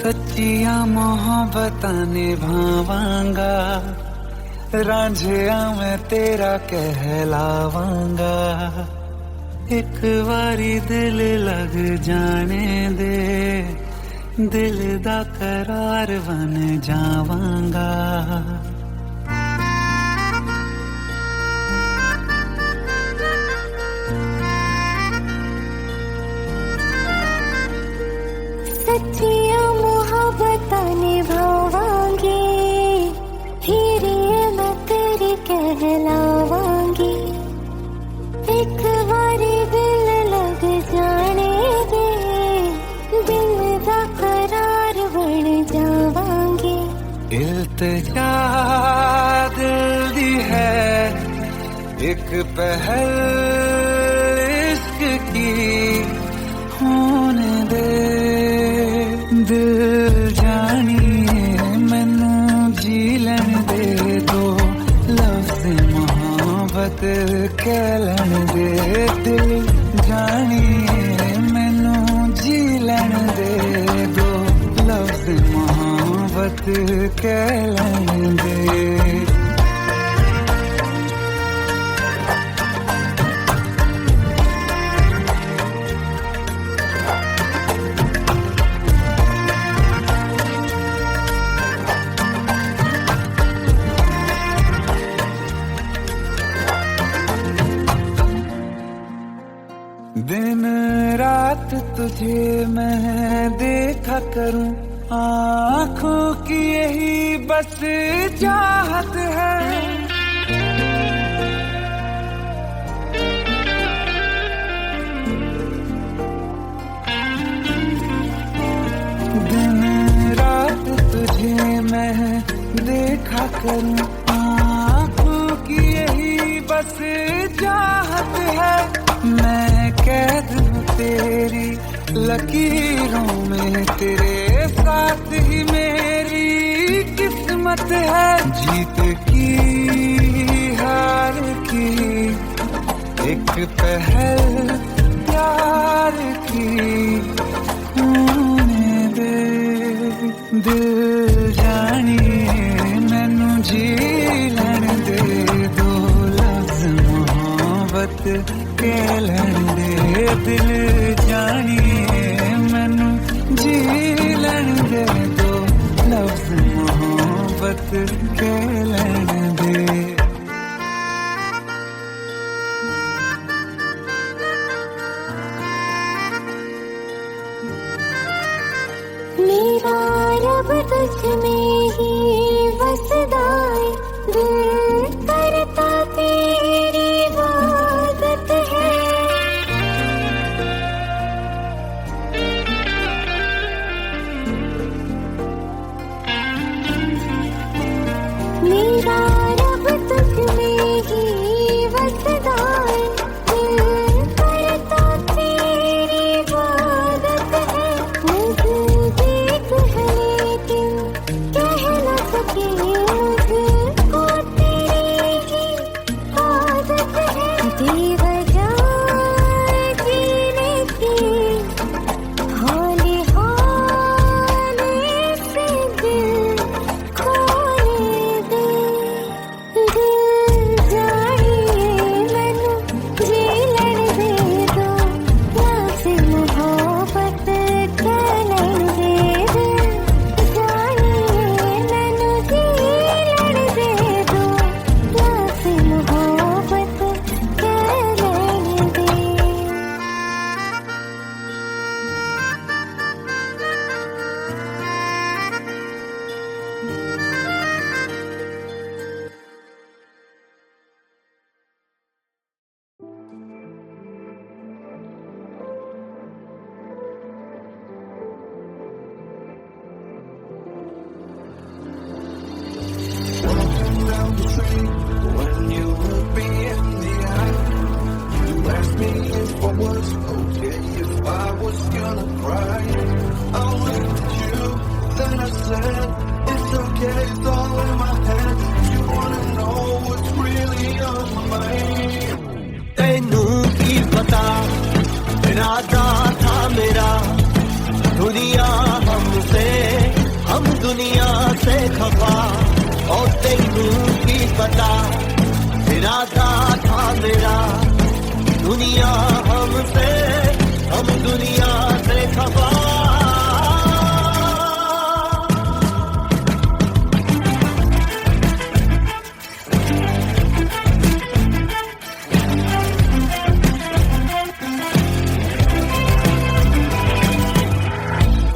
सच्चियां मोहब्बतां निभावांगा, रांझिया मैं तेरा कहलावांगा। एक बारी दिल लग जाने दे, दिल दा करार बन जावांगा। सच्चियां मोहब्बतां निभावांगी, फिर ये मैं तेरी कहलावांगी। एक बारी दिल लग जाने दे, दिल दा करार बन जावांगी। इल्तिजा दिल दी है एक पहल इश्क की, होने दे दिल जानिए मैनू जी लैन दे दो, लफ्ज़ मोहब्बत कह लैन दे। दिल जानिए मैनू जी लैन दे दो, लफ्ज़ मोहब्बत कह लैन दे। दिन रात तुझे मैं देखा करूं, आँखों की यही बस चाहत है। दिन रात तुझे मैं देखा करूं, आँखों की यही बस चाहत है। मैं कैद हूँ तेरी लकीरों में, तेरे साथ ही मेरी किस्मत है। जीत की हार की एक पहल प्यार की, होने दे दिल जानिए मैनू जी लैन दे दो, लफ्ज़ मोहब्बत कह लैन दे। दिल जानिए मैनू जी लैन दे दो, लफ्ज़ मोहब्बत कह लैन दे। मेरा रब तुझ में ही बसदा है, दिल करता तेरी इबादत है। मेरा रब तुझ में ही बसदा है, दिल करता तेरी इबादत है। मुझे देख है लेकिन कह न सके, मुझको तेरी ही आदत है। बेवजह जीने की हौले हौले से दिल खोले दे। दिल जानिए मैनू जी लैन दे दो, लफ्ज़ मोहब्बत कह लैन दे। दिल जानिए मैनू जी लैन दे दो, लफ्ज़ मोहब्बत कह लैन दे। Down the street, when you look me in the eye, you asked me if I was okay, if I was gonna cry. I looked at you, then I said, it's okay, it's all in my head. If you wanna know what's really on my mind. तैनू की पता इरादा था मेरा, दुनिया हमसे हमसे खफा और तेनू की पता इरादा था मेरा दुनिया हमसे हम दुनिया से खफा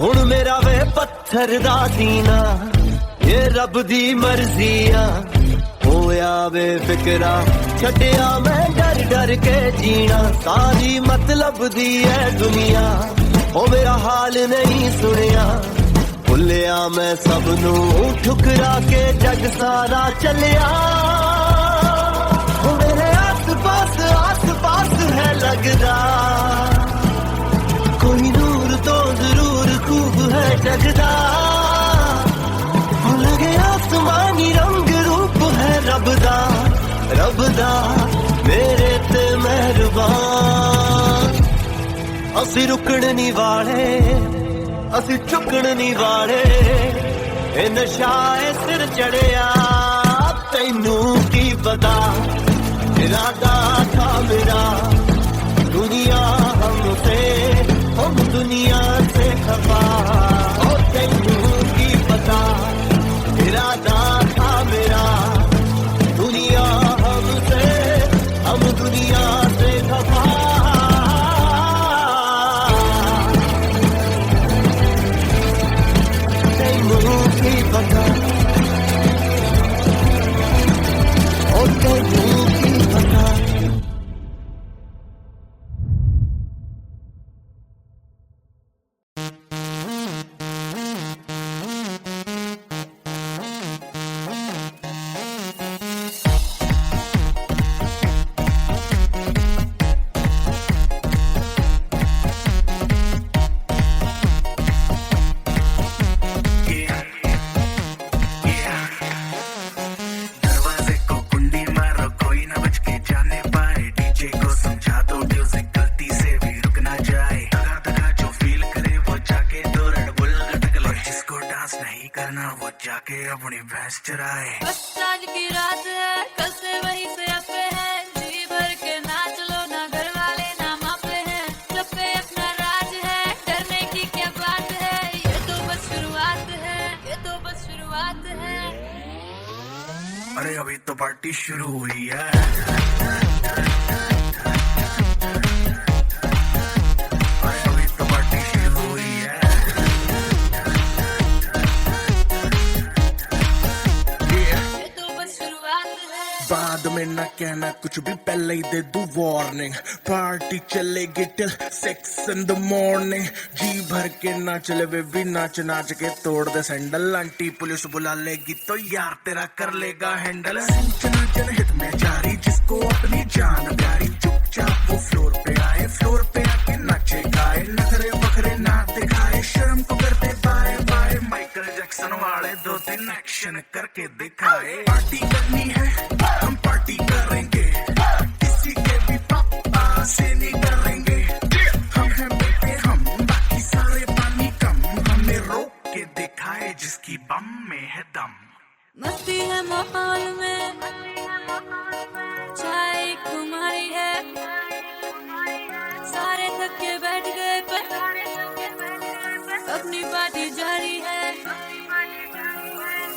हुण मेरा वे पत्थर दा सीना ये रब दी मर्जी आ होया वे फिकरा छड्डिया मैं डर डर के जीना सारी मतलब दी है दुनिया ओ मेरा हाल नहीं सुनिया भुलिया मैं सबनू ठुकरा के जग सारा चलिया ओ मेरे आस पास है लगदा कोई नूर तो जरूर खूब है जगदा लगे आसमानी रंग रूप है रबदा मेरे ते मेहरबान असी रुकण नी वाले असी झुकण नी वाले ए नशा ए सिर चढ़िया तैनू की पता इरादा था मेरा दुनिया हमसे हम दुनिया से खफा और तैनू की पता इरादा था मेरा दुनिया हमसे हम दुनिया से खफा तैनू की पता और तैनू की पता अपनी भैंस चराए बस आज की रात है कल से वही से अपे हैं जी भर के नाच लो ना घर वाले ना मापे हैं सब पे अपना राज है डरने की क्या बात है ये तो बस शुरुआत है ये तो बस शुरुआत है अरे अभी तो पार्टी शुरू हुई है बाद में ना कहना कुछ भी पहले ही दे दूं वार्निंग पार्टी चलेगी टिल 6 in the morning जी भर के ना चले वे भी नाच नाच के तोड़ दे सैंडल आंटी पुलिस बुला लेगी तो यार तेरा कर लेगा हैंडल सूचना जनहित में जारी जिसको अपनी जान प्यारी चुपचाप वो फ्लोर पे आके नाचे गाए नखरे बखरे ना दिखाए शर्म को करते बाय बाय माइकल जैक्सन वाले 2-3 एक्शन करके दिखाए पार्टी करनी है हम पार्टी करेंगे किसी के भी पापा से नहीं डरेंगे हम हैं बेटे हम बाकी सारे पानी कम हमें रोक के दिखाए जिसकी बम में है दम मस्ती है माहौल में चाय कुमारी है सारे थक के बैठ गए पर अपनी पार्टी जारी है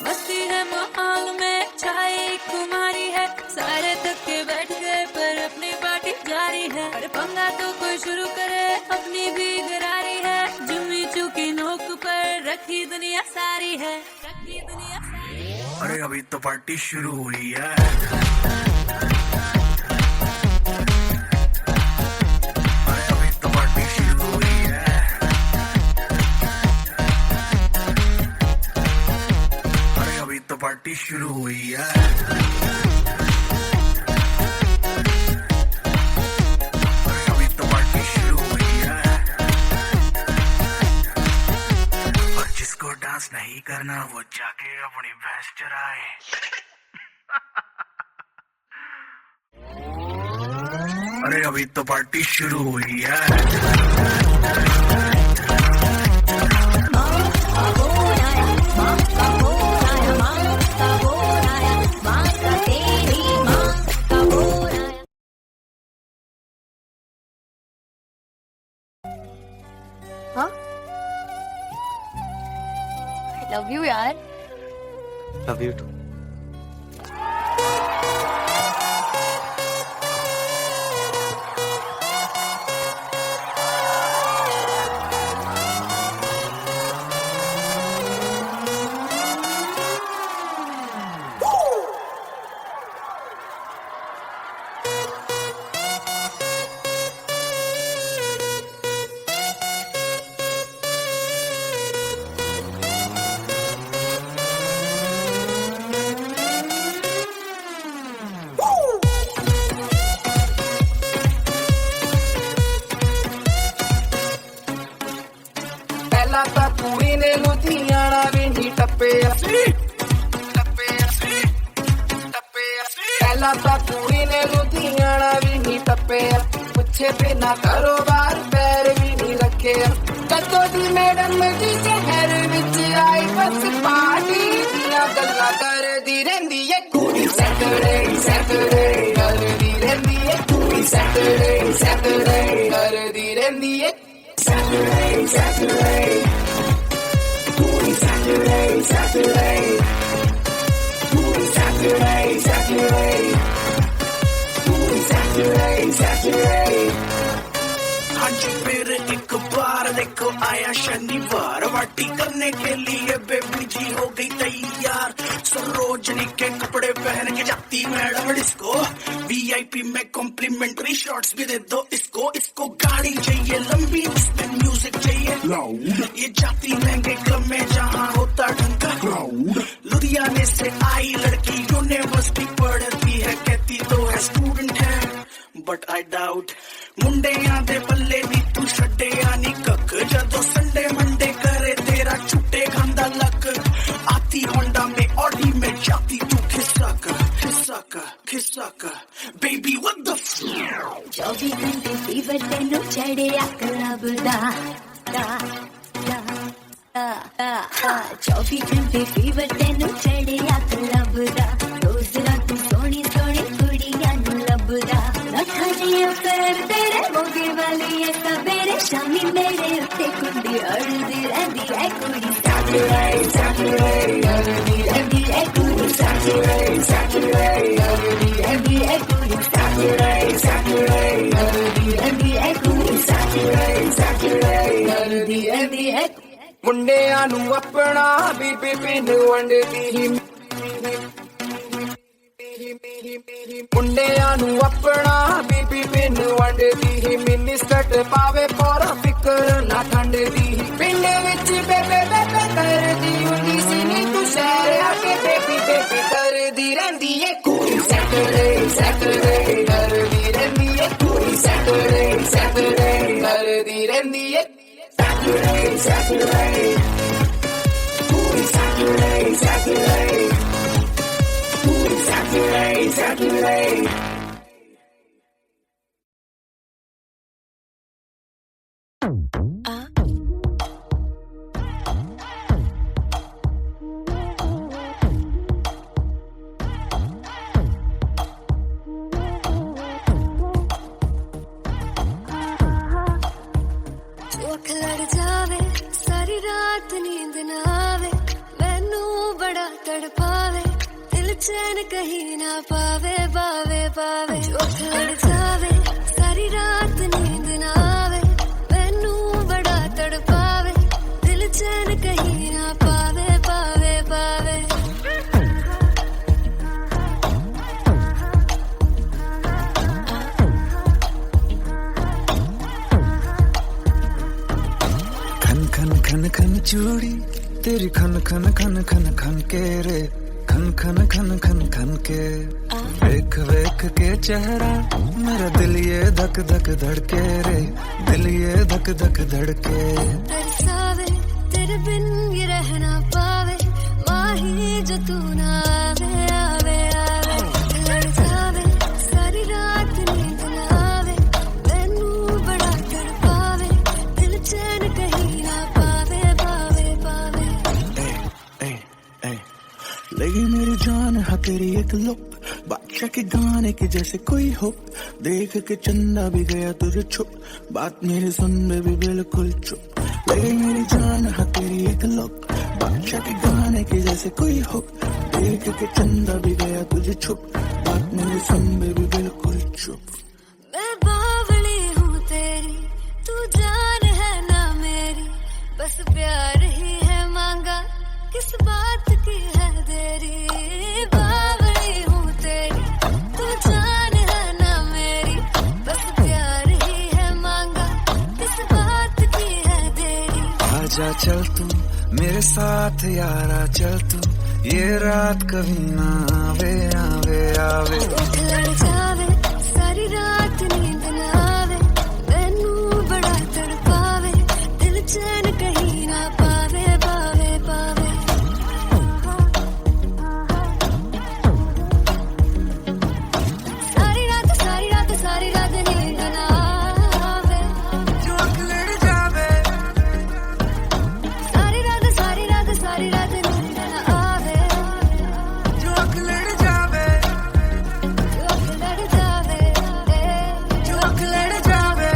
मस्ती है माहौल में चाय कुमारी है सारे थक के बैठ गए पर अपनी पार्टी जारी है अरे पंगा तो कोई शुरू करे अपनी भी गरारी है जुम्मी चूकी नोक पर रखी दुनिया सारी है अरे अभी तो पार्टी शुरू हुई है पार्टी शुरू हुई है अभी तो पार्टी शुरू हुई है और जिसको डांस नहीं करना वो जाके अपनी भैंस चराए अरे अभी तो पार्टी शुरू हुई है हाँ लव यू यार लव यू टू ਪਹਿਲਾਂ ਤਾਂ ਕੁੜੀ ਨੇ ਲੁਧਿਆਣਾ ਵੀ ਨਹੀਂ ਟੱਪਿਆ ਪਹਿਲਾਂ ਤਾਂ ਕੁੜੀ ਨੇ ਲੁਧਿਆਣਾ ਵੀ ਨਹੀਂ ਟੱਪਿਆ ਪੁੱਛੇ ਬਿਨਾ ਕਾਰੋਬਾਰ ਪੈਰ ਵੀ ਨਹੀਂ ਰੱਖਿਆ ਕਦੋਂ ਦੀ ਮੈਡਮ ਦੀ ਸ਼ਹਿਰ ਵਿੱਚ ਆਈ ਬਸ ਪਾਰਟੀ ਦੀਆਂ ਗੱਲਾਂ ਕਰਦੀ ਰਹਿੰਦੀ ਏ ਕੁੜੀ ਸੈਟਰਡੇ ਸੈਟਰਡੇ ਕਰਦੀ ਰਹਿੰਦੀ ਏ ਕੁੜੀ ਸੈਟਰਡੇ ਸੈਟਰਡੇ ਕਰਦੀ ਰਹਿੰਦੀ ਏ Saturday, Saturday. Ooh, Saturday, Saturday. Ooh, Saturday, Saturday. Ooh, Saturday, Saturday. आज फिर एक बार देखो आया शनिवार पार्टी करने के लिए बेबी जी हो गई तैयार सरोजनी के कपड़े पहन के जाती मैडम डिस्को वीआईपी में कॉम्प्लीमेंट्री शॉट्स भी दे दो इसको इसको गाड़ी चाहिए लंबी उसमें म्यूजिक चाहिए लाउड ये जाती महंगे क्लब में जहाँ होता ढंका क्राउड लुधियाने से आई लड़की यूनिवर्सिटी पढ़ती है कहती तो है स्टूडेंट है बट आई डाउट मुंडियां दे पल्ले भी तू छड्डिया नी कक जदों संडे मंडे करे तेरा छुट्टे खांदा लक आती होंडा में ऑडी में जाती तू खिसक खिसक खिसक बेबी व्हाट द 24 घंटे फीवर तेनू चढ़िया क्लब दा 24 घंटे फीवर तेनू चढ़िया क्लब दा रोज रात सोनी सोनी कुड़ियां नू लभदा रखा दिया पैर तेरे मोगे वाली है सवेरे शामी मेरे उत्ते कुंडी अड़दी रहंदी है कुड़ी Saturday Saturday अड़दी रहंदी है कुड़ी Saturday Saturday अड़दी रहंदी है कुड़ी Saturday Saturday अड़दी रहंदी है कुड़ी Saturday Saturday अड़दी रहंदी है मुंडियां नू अपना बीबी पिन वंडदी ही मुंडियां नू अपना बीबी पिन वंडदी ही मिनी स्कर्ट पावे पूरा फिकर ना ठंड दी पिंड विच बेबे बेबे करदी हुंदी सी नी तू शहर आके बेबी बेबी करदी रहंदी ए कुड़ी सैटरडे सैटरडे करदी रहंदी ए कुड़ी सैटरडे सैटरडे करदी रहंदी ए Saturday Saturday कुड़ी Saturday Saturday कुड़ी Saturday Saturday ਅੱਖ ਲੜ ਜਾਵੇ ਸਾਰੀ ਰਾਤ ਨੀਂਦ ਨਾ ਆਵੇ ਮੈਨੂੰ ਬੜਾ ਤੜਪਾਵੇ ਦਿਲ ਚੈਨ ਕਹੀਂ ਨਾ ਪਾਵੇ ਪਾਵੇ ਪਾਵੇ ਅੱਖ ਲੜ ਜਾਵੇ ਸਾਰੀ ਰਾਤ ਨੀਂਦ ਨਾ ਆਵੇ ਮੈਨੂੰ ਬੜਾ ਤੜਪਾਵੇ ਦਿਲ ਚੈਨ ਕਹੀਂ ਨਾ ਪਾਵੇ ਪਾਵੇ ਪਾਵੇ खन खन खन चूड़ी तेरी खन खन खन खन खन के रे खन खन खन खन खन के वेख वेख के चेहरा मेरा दिल ये धक धक धड़के रे दिल ये धक धक धड़के तरसावे तेरे बिन ये रहना पावे माही जो तू ना आवे आवे आवे लड़ जावे सारी रात नींद ना आवे मैनू बड़ा तड़पावे दिल चैन कहीं ना पावे पावे पावे लगी मेरी जान है तेरी एक लुक बादशाह के गाने के जैसे कोई हो देख के चंदा भी गया तुझे छुप बात मेरी सुन बेबी बिल्कुल चुप तेरी मेरी जान है तेरी एक लुक, बादशाह के गाने के जैसे कोई हुक, देख के चंदा भी गया तुझे छुप, बात मेरी सुन बेबी बिल्कुल चुप। मैं बावली हूँ तेरी, तू जान है ना मेरी, बस प्यार ही है मांगा, किस बात की है देरी। बावली हूँ तेरी, तू जान है ना मेरी, बस प्यार ही है मांगा, किस बात की है देरी। आजा चल तू मेरे साथ यारा, चल तू ये रात कभी ना आवे आवे आवे। उठ लड़ जावे सारी रात नींद न आवे, मैनू बड़ा तड़पावे, दिल चैन कहीं ना पावे पावे पावे। सारी रात सारी रात सारी रात नींद न आवे, जो आँख लड़ जावे, सारी रात सारी रात सारी रात नींद न आवे, जो आँख लड़ जावे, जो आँख लड़ जावे, जो आँख लड़ जावे।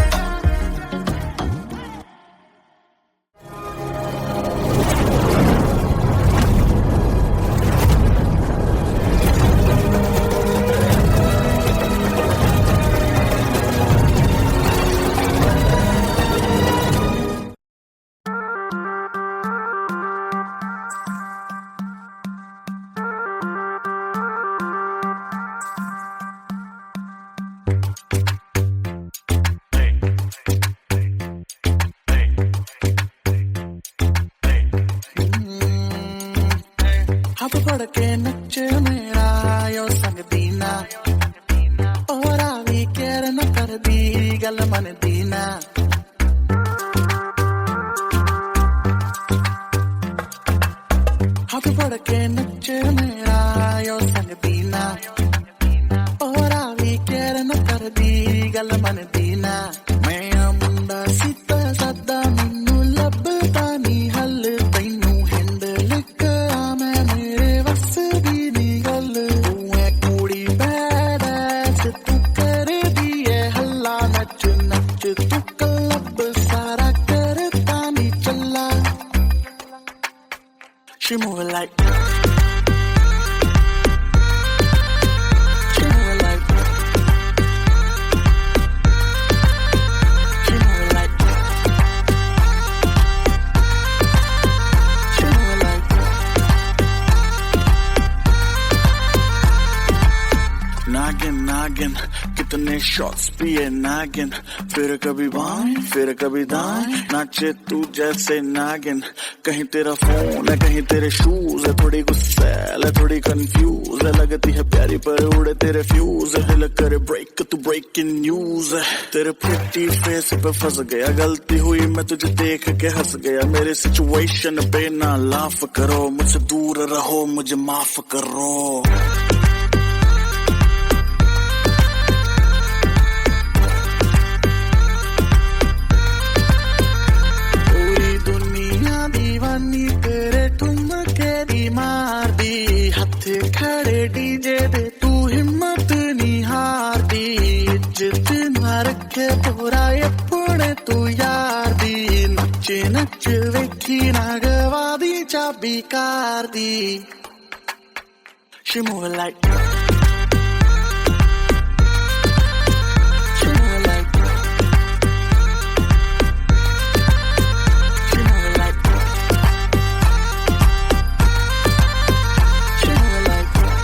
हाथ पड़ के नचे मेरा यो संग दीना, और आवी केर न कर दी गल मन दीना। हाथ पड़ के नचे मेरा यो संग दीना, और आवी केर न कर दी गल मन दीना। मैं मुंडा सीता सादा मैनू लभदा नी हल, तैनू हैंडल करा मैं मेरे वस दी नी गल। तू है कुड़ी बैडैस तू कर दिए हल्ला, नच नच तू क्लब सारा करता नी चला। She moving like, she moving like, she moving like, she moving like। नागिन नागिन कितने शॉट्स पिए नागिन, फिर कभी बाएं फिर कभी दाएं, नाचे तू जैसे नागिन। कहीं तेरा फोन है कहीं तेरे शूज है, थोड़ी गुस्सैल है थोड़ी कंफ्यूज है, लगती है प्यारी पर उड़े तेरे फ्यूज है, दिल करे ब्रेक तू ब्रेकिंग न्यूज है। तेरे प्रिटी फेस पे फंस गया, गलती हुई मैं तुझे देख के हंस गया, मेरे सिचुएशन पे ना लाफ करो, मुझसे दूर रहो मुझे माफ करो। दीवानी तेरे ठुमके दी मार दी, हथे खड़े डीजे दे तू हिम्मत नी हार दी, इज्जत ना रखे तोरा अपने तू यार दी, नचे नच वेखी ना गवा दी चाबी car the. She moving like, she moving like, she moving like, she moving like।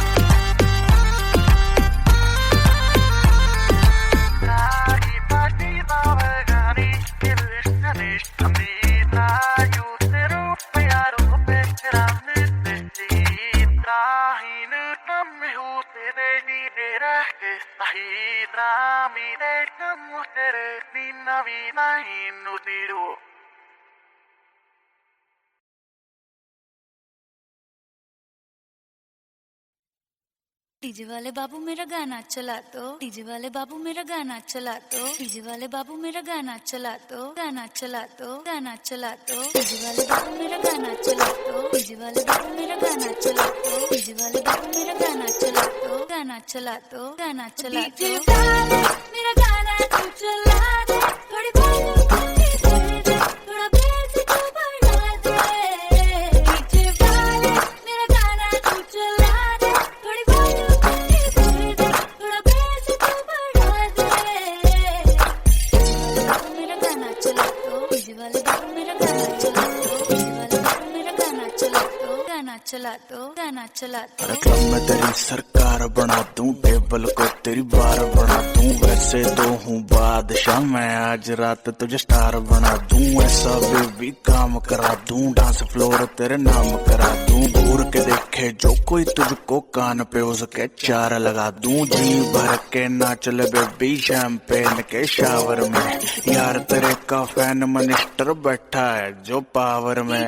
DJ वाले बाबू मेरा गाना चला दो, डीजे वाले बाबू मेरा गाना चला दो, डीजे वाले बाबू मेरा गाना चला दो, गाना चला दो, गाना चला दो, डीजे वाले बाबू मेरा गाना चला दो, डीजे वाले बाबू मेरा गाना चला दो, डीजे वाले बाबू मेरा गाना चला दो, गाना चला दो, गाना चला दो। मेरा गाना तू चला दे, थोड़ी बात थोड़ा बेस डीजे वाले बाबू मेरा गाना चला दो, डीजे वाले बाबू मेरा गाना चला दो, गाना चला दो, गाना चला दो। क्लब में तेरी सरकार बना दूं, टेबल को तेरी बार बना दूं, वैसे तो हूँ बादशाह मैं, आज रात तुझे स्टार बना दूं, ऐसा भी काम करा दूं, डांस फ्लोर तेरे नाम करा दूं, घूर के देखे जो कोई तुझको कान पे उसके चार लगा दूं, जी भर के नाच ले बेबी शैंपेन के शावर में, यार तेरे का फैन मिनिस्टर बैठा है जो पावर में।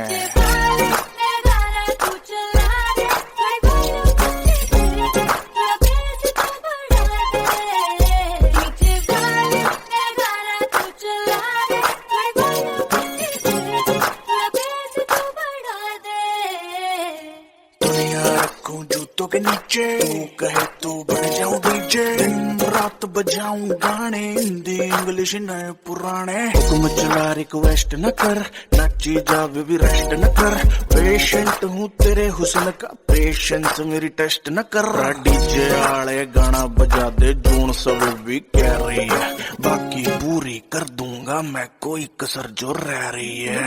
जूतों के नीचे तू कहे तो बन जाऊं डीजे, दिन रात बजाऊं गाने, हिंदी इंग्लिश नए पुराने, हुक्म चला रिक्वेस्ट न कर, नाची जा बेबी रेस्ट न कर, पेशेंट हूँ तेरे हुस्न का, पेशेंस मेरी टेस्ट न कर, डीजे आले गाना बजा दे, जून सब भी कह रही है, बाकी पूरी कर दूंगा मैं, कोई कसर जो रह रही है।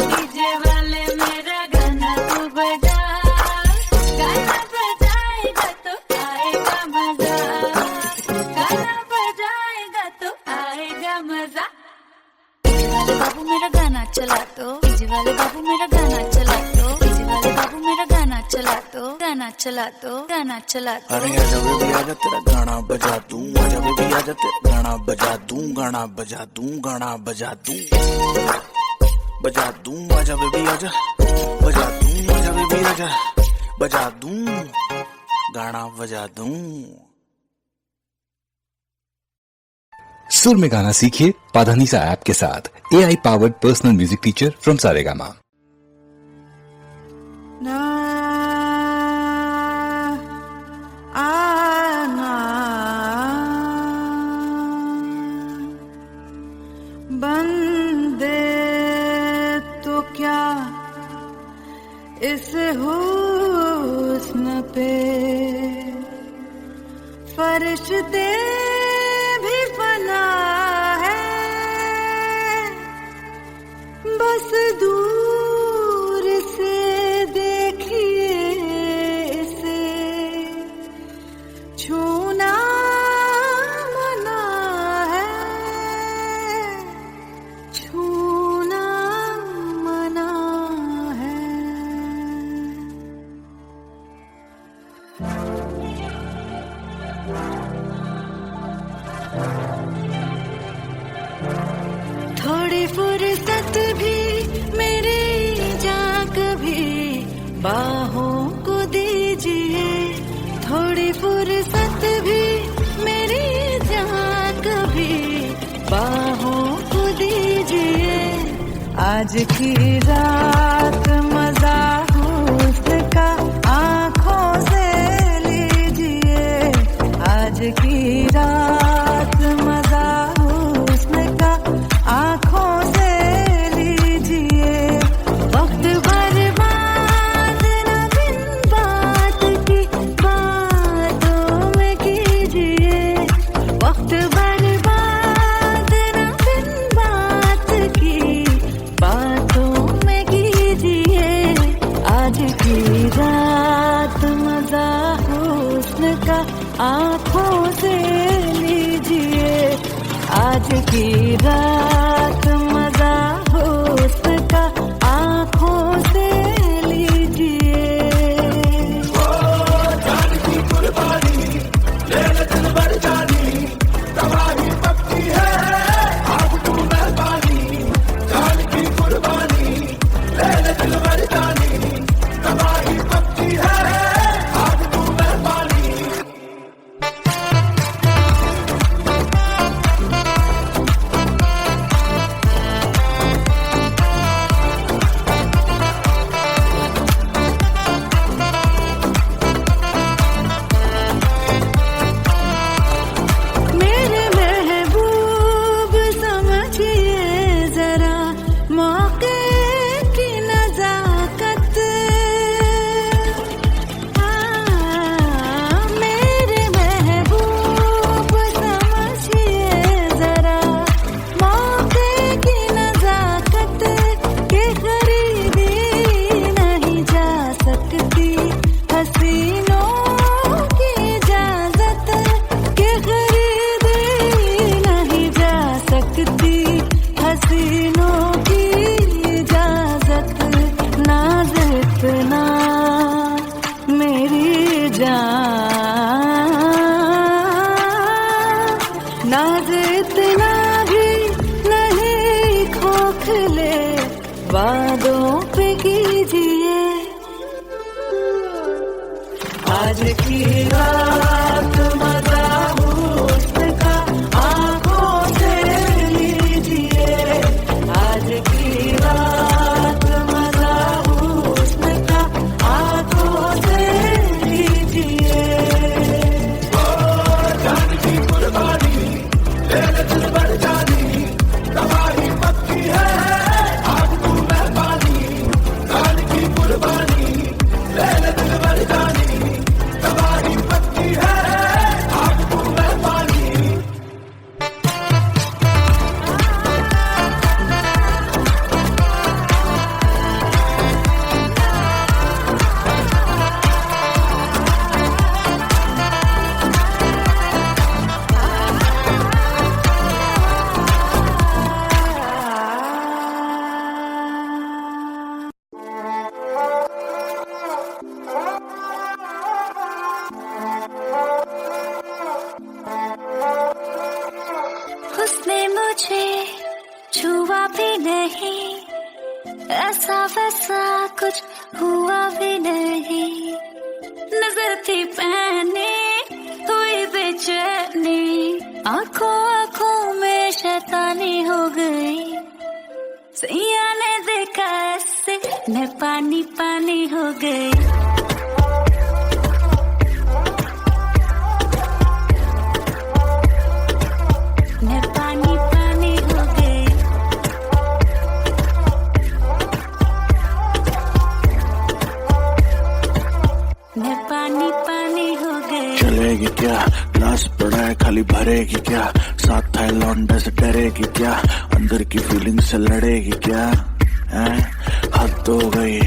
डीजे वाले मेरा गाना तू बजा, गाना बजाएगा तो आएगा मजा, गाना बजाएगा तो आएगा मजा। डीजे वाले बाबू मेरा गाना चला दो, डीजे वाले बाबू मेरा गाना चला दो, डीजे वाले बाबू मेरा गाना चला दो, गाना चला दो, गाना चला दो। अरे आजा बेबी आजा तेरा गाना बजा दूं, आजा बेबी आजा तेरा गाना बजा दूं, गाना बजा दूं, गाना बजा दूं, बजा दूं, आजा बेबी आजा, बजा दूं, आजा बेबी आजा, बजा दूं, गाना बजा दूं। सुर में गाना सीखिए पाधानीसा ऐप के साथ, AI powered personal music teacher from Saregama. बंदे तो क्या इस हुस्न पे फरिश्ते भी फना है, बस दूर से देखिए इसे, छूना मना है, छूना मना है। थोड़ी फुर्सत भी मेरी जान कभी बाहों को दीजिए, थोड़ी फुर्सत भी मेरी जान कभी बाहों को दीजिए, आज की रात मजा हुस्न का आँखों से लीजिए, आज की रात मजा हुस्न का आँखों से लीजिए, वक्त बर्बाद न बिन बात की बातों में कीजिए, वक्त बर्बाद न बिन बात की बातों में कीजिए, आज की रात मजा हुस्न का आँखों से लीजिए, आज की रात मजा हुस्न का आँखों से लीजिए। वादों पे कीजिए। आज की रात मजा हुस्न का आंखों से लीजिए। आज की रात मजा हुस्न का आंखों से लीजिए। जान की कुर्बानी तेरे दिल भर जानी तबाही पक्की है आज तू मैं पानी। जान की कुर्बानी तेरे दिल भर जानी तबाही पक्की है आज तू मैं पानी। उसने मुझे छुआ भी नहीं, ऐसा वैसा कुछ हुआ भी नहीं। नजर थी पहने हुई बेचैनी, आंखों आंखों में शैतानी हो गई। सैया ने देखा ऐसे मैं पानी पानी हो गई। मैं पानी पानी हो गई। मैं पानी पानी हो गई। चलेगी क्या ग्लास पड़ा है खाली भरेगी क्या। साथ है लौंडे से डरेगी क्या। अंदर की फीलिंग से लड़ेगी क्या। हैं? हद हो गई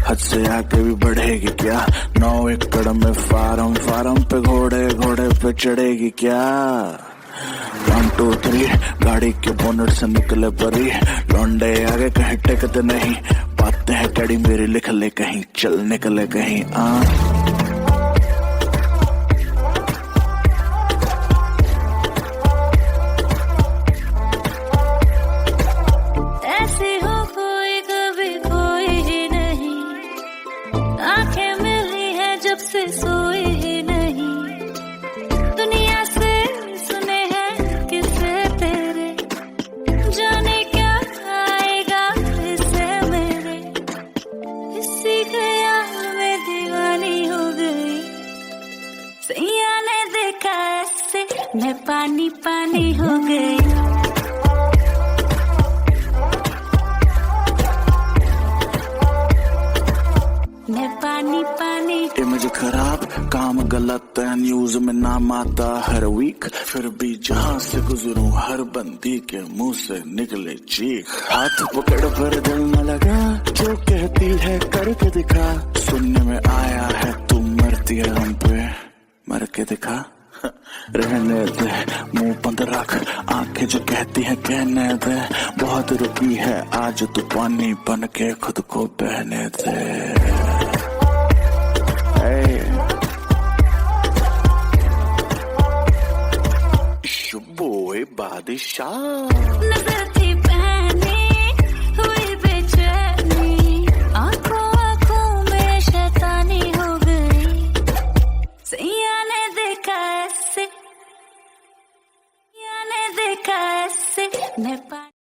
हद से आगे भी बढ़ेगी क्या। 9 एकड़ में फार्म फार्म पे घोड़े घोड़े पे चढ़ेगी क्या। 1 2 3 गाड़ी के बोनट से निकले परी। लौंडे आगे कहीं टेकते नहीं, बातें हैं कड़ी मेरी लिख ले कहीं, चल निकले कहीं। ऐसे हो कोई कभी कोई ही नहीं, आंखें मिली है जब से सोई ही नहीं। दुनिया से सुने हैं किस्से तेरे, जाने क्या आएगा इससे मेरे। इसी ख्याल में दीवानी हो गई। सैया ने देखा ऐसे मैं पानी पानी हो गई। मैं पानी पानी। इमेज खराब काम गलत है न्यूज में नाम आता हर वीक। फिर भी जहां से गुजरूं हर बंदी के मुंह से निकले चीख। हाथ पकड़ पर दिल न लगा, जो कहती है करके दिखा। सुनने में आया है तुम मरती है हम पे, मर के दिखा। रहने दे मुंह बंद रख, आंखें जो कहती हैं कहने दे। बहुत रुकी है आज तू पानी बन के खुद को बहने दे। बोए बादशाह नजर थी पहने हुई बेचैनी, आंखों आंखों में शैतानी हो गई। सैया ने देखा ऐसे, सैया ने देखा ऐसे मैं पानी।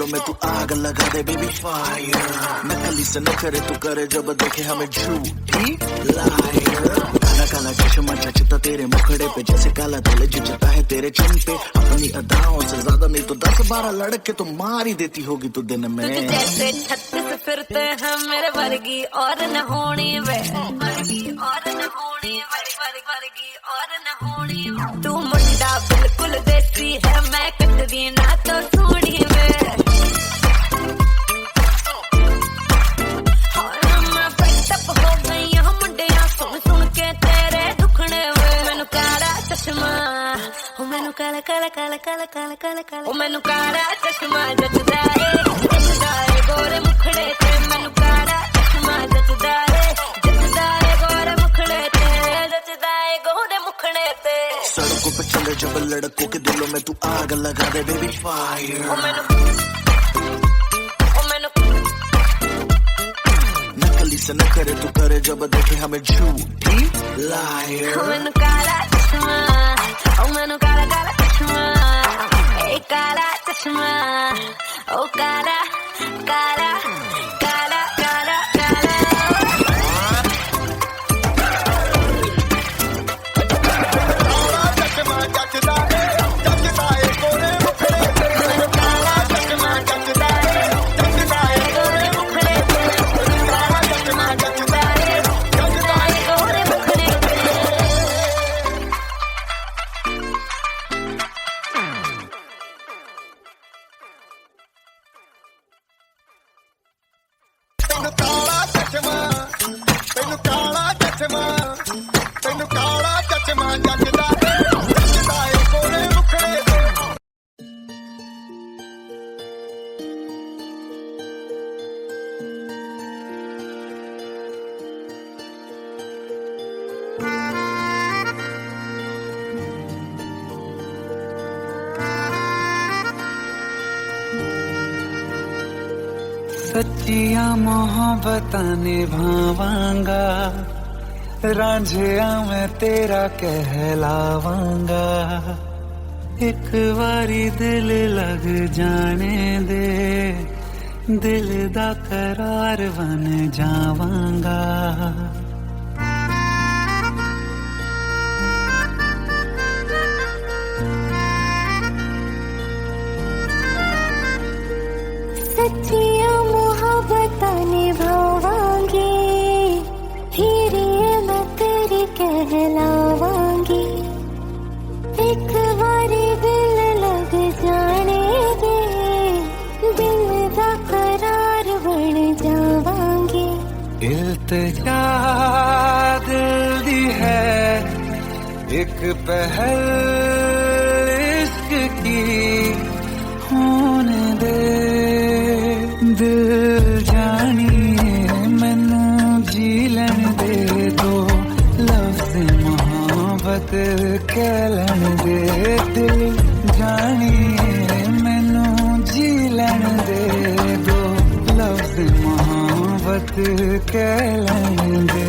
दिलों में तू आग लगा दे बेबी फायर। नकली से न करे तू करे जब देखे हमें झूठी लायर। काला काला चश्मा जचता तेरे मुखड़े पे जैसे काला दिल जचता है तेरे चिन पे। अपनी अदाओं से ज्यादा नहीं तो 10-12 लड़के तो मार ही देती होगी तू दिन में। तुझे जैसे 36 फिरते हैं मेरे वर्गी और न होनी वे, वर्गी और न होनी वर्गी और न होनी। तू मुंडा बिल्कुल देसी है मैं कट दी ना तो सोनी वे। मैं पेटअप हो गई हूं मुंडिया सुन सुन के तेरे दुखने वे। मैनू काला चश्मा मैनू काला काला काला काला काला काला काला मैनू काला चश्मा जचदा है गोरे मुखड़े ते। मैनू काला चश्मा जचदा है गोरे मुखड़े ते, जचदा है गोरे मुखड़े ते। सड़कों पे चले जब लड़कों के दिलों में तू आग लगा दे बेबी फायर। नकली से न करे तू करे जब देखे हमें झूठी लायर। मैनू काला चश्मा मैनू काला काला चश्मा ए काला चश्मा ओ काला काला काला काला काला। सच्चिया मोहब्बतां निभावांगा, रांझिया मैं तेरा कहलावांगा। एक बारी दिल लग जाने दे, दिल दा करार बन जावांगा। सच्चिया मोहब्बतां निभावांगी, हीरे मैं तेरी कहलावांगी। एक बारी दिल लग जाने दे, दिल दा करार बन जावांगी। इल्तिजा दिल दी है एक पहल इश्क की, होने दे दिल जानिए मैनू जी लैन दे दो, लफ्ज़ मोहब्बत कह लैन दे। दिल जानिए मैनू जी लैन दे दो, लफ्ज़ मोहब्बत कह लैन दे।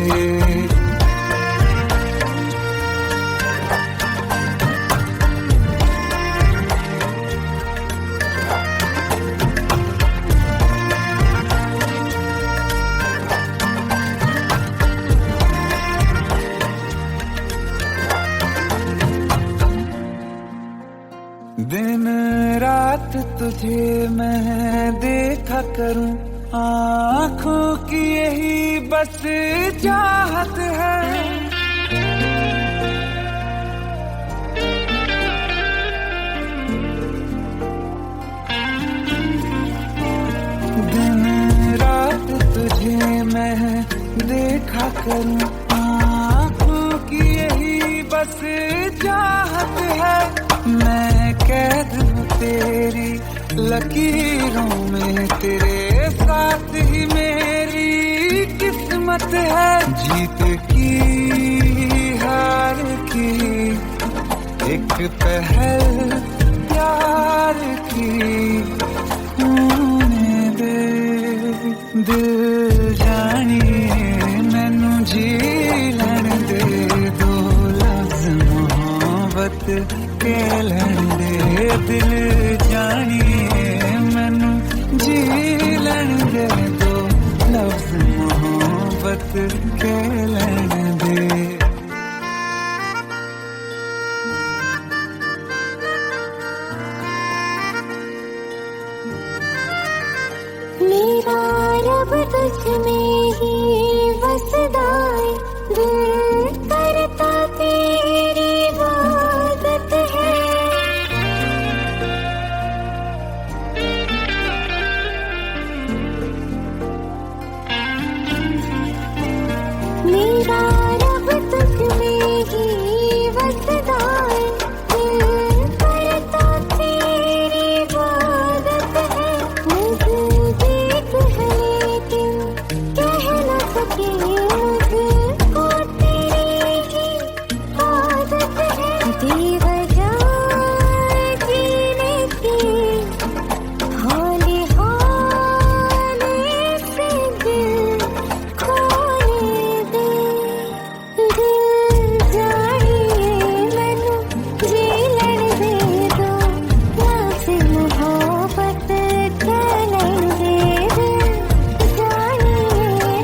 दिन रात तुझे मैं देखा करूं, आँखों की यही बस चाहत है। दिन रात तुझे मैं देखा करूं, आँखों की यही बस चाहत है। मैं कैद हूँ तेरी लकीरों में, तेरे साथ ही मेरी किस्मत है। जीत की हार की एक पहल प्यार की, होने दे दिल जानिए मैनू जी लैन दे दो, लफ्ज़ मोहब्बत कह लैन दे। दिल जानिए मैनू मोहब्बत के लेने दे। मेरा रब तुझ में ही बसदा है, दिल करता तेरी इबादत है। मेरा रब तुझ में ही बसदा है, दिल करता तेरी इबादत है। नज़दीक है लेकिन कह न सके, मुझको तेरी ही आदत है। बेवजह जीने की हौले हौले से दिल खोले दे। दिल जानिए मैनू जी लड़ दे दो, लफ्ज़ मोहब्बत कहलन दे। दिल जानिए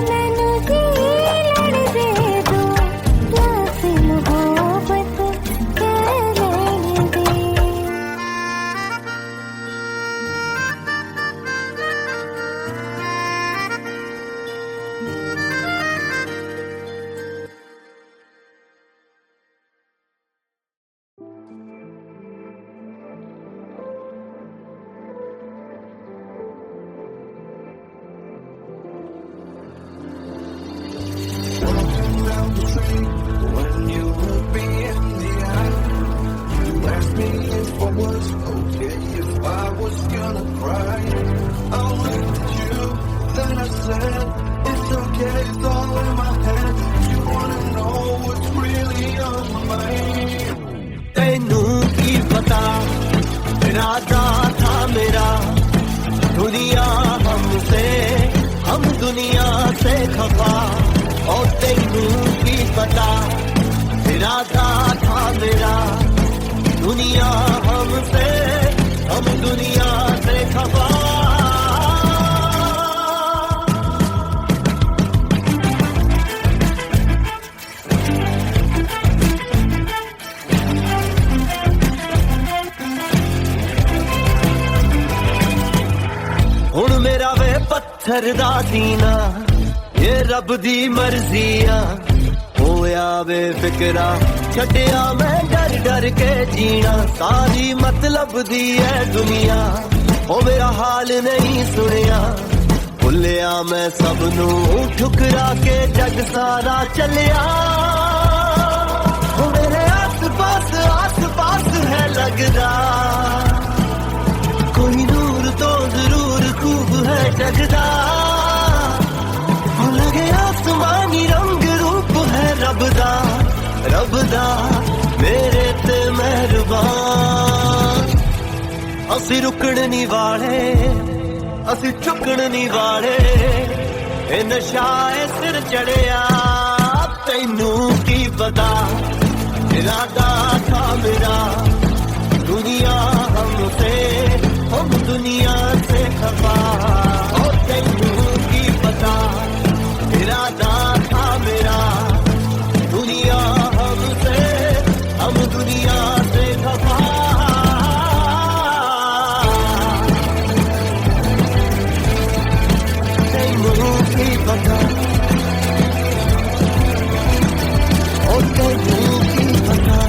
मैनू जी लड़ दे दो, लफ्ज़ मोहब्बत कहलन दे। Around the tree when you look me in the eye. You asked me if I was okay, if I was gonna cry. I looked at you, then I said, it's okay, it's all in my head. If you wanna know what's really on my mind. तैनू की पता इरादा था मेरा, दुनिया हमसे, हम दुनिया से खफा। और तैनू की पता इरादा था मेरा, दुनिया हमसे, हम दुनिया से खफा। हुण मेरा वे पत्थर दा सीना, ये रब दी मर्जिया। होया वे फिकरा छड्डिया मैं डर डर के जीना, सारी मतलब दी है दुनिया। ओ मेरा हाल नहीं सुनिया, भुलिया मैं सबनू ठुकरा के जग सारा चलिया। ओ मेरे आस पास है लगदा, कोई नूर तो जरूर खूब है जगदा। लगे आसमानी रंग रूप है रबदा, रबदा मेरे ते मेहरबान। असी रुकण नी वाले, असी चुकण नी वाले, ए नशा ए सिर चढ़िया। तैनू की पता इरादा था मेरा, दुनिया हमसे, हम दुनिया से खफा। और तैनू की पता इरादा था मेरा, दुनिया हमसे, हम दुनिया से खफा। तैनू की पता, और तैनू की पता।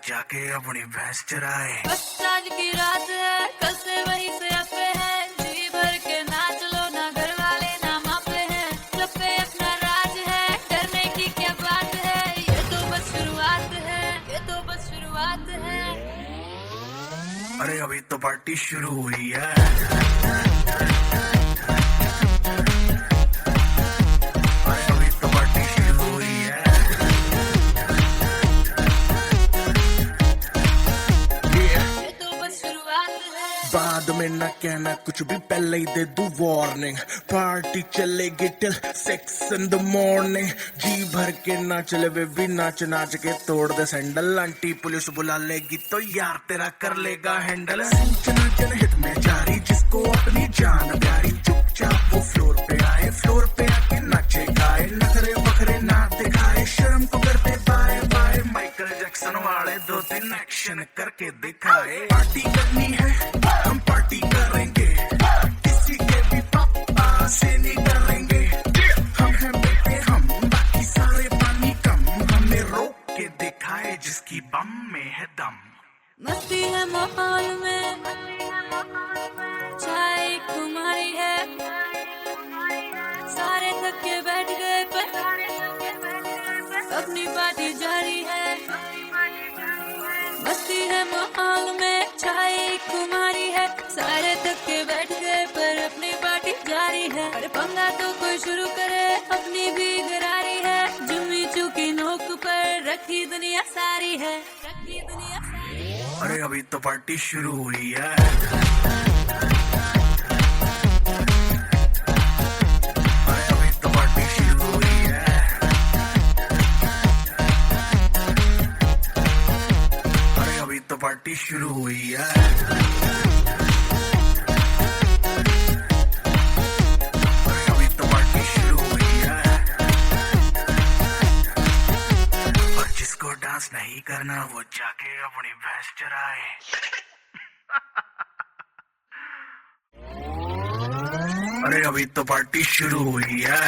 जाके अपनी भैंस चराए। बस आज की रात है, कल से वही से अपे हैं, जी भर के नाच लो, ना घर वाले ना मापे हैं, क्लब पे अपना राज है, डरने की क्या बात है, ये तो बस शुरुआत है, ये तो बस शुरुआत है। अरे अभी तो पार्टी शुरू हुई है। अरे अभी तो पार्टी शुरू हुई है। ये तो बस शुरुआत है। बाद में ना कहना कुछ भी, पहले ही दे दूं वार्निंग। पार्टी चलेगी टिल 6 in the morning। जी भर के नाच ले बेबी, नाच नाच के तोड़ दे सैंडल। आंटी पुलिस बुला लेगी तो यार तेरा कर लेगा हैंडल। सूचना जनहित में जारी, जिसको अपनी जान प्यारी, चुपचाप वो फ्लोर पे आए, फ्लोर पे आके नाचे गाए। नखरे बखरे ना दिखाए, शर्म को करते बाय बाय। माइकल जैक्सन वाले 2-3 एक्शन करके दिखाए। पार्टी करनी है हम पार्टी करेंगे, किसी के भी पापा से नहीं डरेंगे। हम हैं बेटे हम, बाकी सारे पानी कम। हमें रोक के दिखाए जिसकी बम में है दम। मस्ती है माहौल में, चाय कुमारी है, सारे थक के बैठ गए पर अपनी पार्टी जारी है। मस्ती है माहौल में, चाय कुमारी है, सारे थक के बैठ गए पर अपनी पार्टी जारी है। अरे पंगा तो कोई शुरू करे, अपनी भी गरारी है। जुम्मी चूकी नोक पर रखी दुनिया सारी है, रखी दुनिया सारी है। अरे अभी तो पार्टी शुरू हुई है। अरे अभी तो पार्टी शुरू हुई है। अरे अभी तो पार्टी शुरू हुई है। अरे अभी तो पार्टी शुरू हुई है। और जिसको डांस नहीं करना वो जाके अपनी भैंस चराए। अरे अभी तो पार्टी शुरू हुई है।